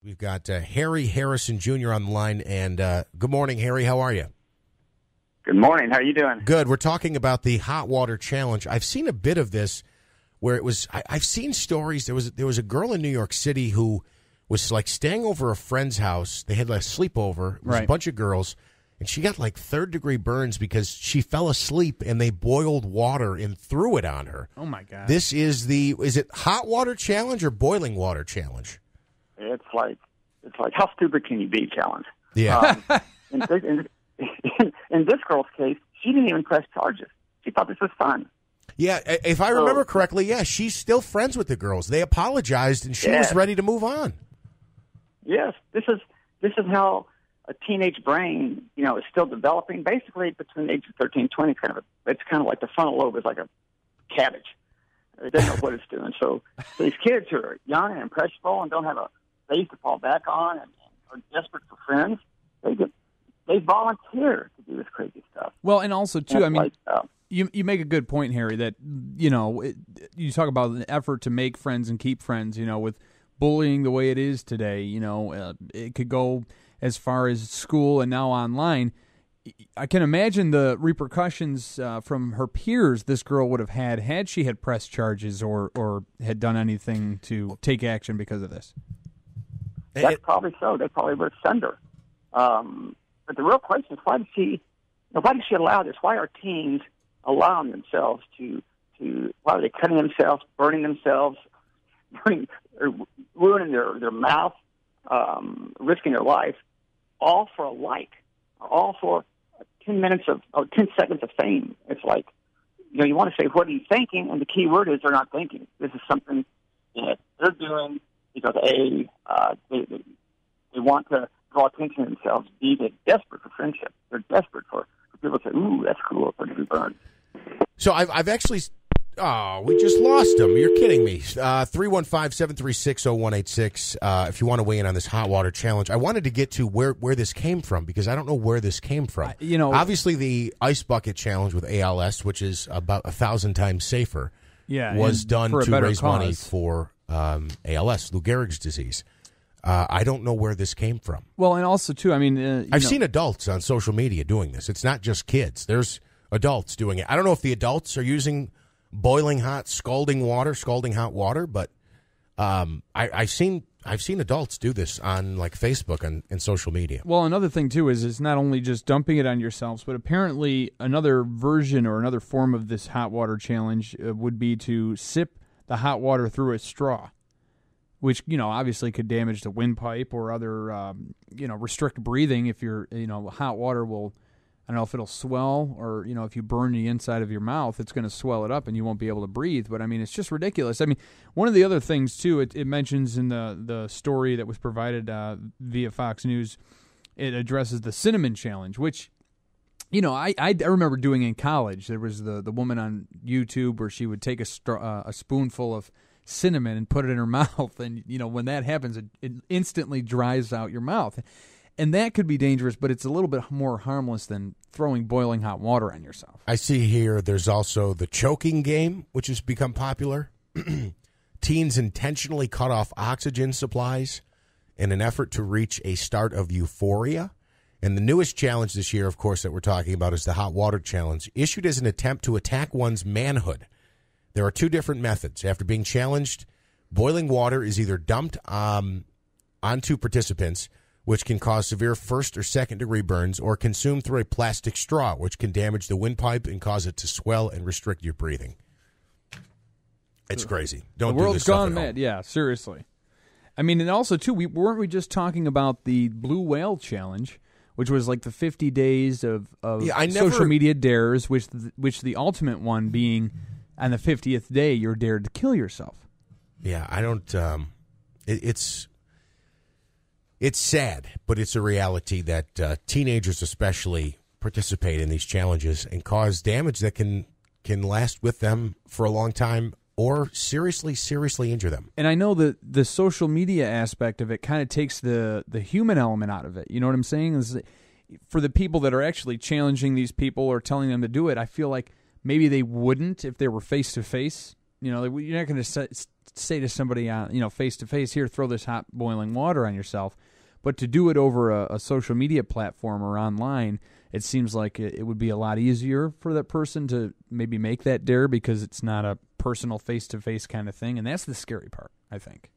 We've got Harry Harrison Jr. on the line, and good morning, Harry. How are you? Good morning. How are you doing? Good. We're talking about the hot water challenge. I've seen a bit of this where it was. I've seen stories. There was a girl in New York City who was like staying over a friend's house. They had a sleepover. It was a bunch of girls, and she got like third-degree burns because she fell asleep and they boiled water and threw it on her. Oh my God! This is it hot water challenge or boiling water challenge? It's like how stupid can you be challenge. Yeah. In this girl's case, she didn't even press charges. She thought this was fun. Yeah, if I remember correctly, yeah, she's still friends with the girls. They apologized, and she was ready to move on. Yes, this is how a teenage brain, is still developing. Basically, between the age of 13 and 20, it's kind of like the frontal lobe is like a cabbage. It doesn't know what it's doing. So these kids who are young and impressionable and don't have a base to fall back on and are desperate for friends, they volunteer to do this crazy stuff. Well, and also, too, you make a good point, Harry, that, you talk about an effort to make friends and keep friends, with bullying the way it is today, it could go as far as school and now online. I can imagine the repercussions from her peers this girl would have had she had pressed charges or had done anything to take action because of this. That's probably so. They probably would send her. But the real question is, why did she allow this? Why are teens allowing themselves why are they cutting themselves, burning themselves, ruining their mouth, risking their life, all for a like, all for 10 seconds of fame? It's like, you want to say, what are you thinking? And the key word is they're not thinking. This is something that they're doing because they want to draw attention to themselves. B, they're desperate for friendship. They're desperate for people to say, ooh, that's cool, for to burn. So I've actually, we just lost him. You're kidding me. 315-736-0186. If you want to weigh in on this hot water challenge, I wanted to get to where this came from because I don't know where this came from. Obviously the ice bucket challenge with ALS, which is about 1,000 times safer, was done to raise money for ALS, Lou Gehrig's disease. I don't know where this came from. Well, and also, too, I've seen adults on social media doing this. It's not just kids. There's adults doing it. I don't know if the adults are using boiling hot, scalding hot water, but I've seen adults do this on like Facebook and social media. Well, another thing, too, is it's not only just dumping it on yourselves, but apparently another version or another form of this hot water challenge would be to sip the hot water through a straw, which, obviously could damage the windpipe or other, restrict breathing if you're, hot water will, I don't know if it'll swell or, if you burn the inside of your mouth, it's going to swell it up and you won't be able to breathe. But, it's just ridiculous. One of the other things, too, it mentions in the story that was provided via Fox News, it addresses the cinnamon challenge, which, I remember doing in college. There was the woman on YouTube where she would take a spoonful of cinnamon and put it in her mouth, and when that happens, it instantly dries out your mouth, and that could be dangerous, but it's a little bit more harmless than throwing boiling hot water on yourself. I see here there's also the choking game, which has become popular. Teens intentionally cut off oxygen supplies in an effort to reach a start of euphoria. And the newest challenge this year, of course, that we're talking about is the hot water challenge, issued as an attempt to attack one's manhood. There are two different methods. After being challenged, boiling water is either dumped onto participants, which can cause severe first or second degree burns, or consumed through a plastic straw, which can damage the windpipe and cause it to swell and restrict your breathing. It's crazy. Don't do this stuff at home. The world's gone mad. Yeah, seriously. And also, too, weren't we just talking about the blue whale challenge, which was like the 50 days of social media dares, which the ultimate one being on the 50th day, you're dared to kill yourself. Yeah, I don't. It's sad, but it's a reality that teenagers especially participate in these challenges and cause damage that can last with them for a long time or seriously injure them. And I know that the social media aspect of it kind of takes the human element out of it. You know what I'm saying? Is for the people that are actually challenging these people or telling them to do it, I feel like maybe they wouldn't if they were face-to-face You know, you're not going to say to somebody, face to face, here, throw this hot boiling water on yourself. But to do it over a social media platform or online, it seems like it would be a lot easier for that person to maybe make that dare because it's not a personal face-to-face kind of thing. And that's the scary part, I think.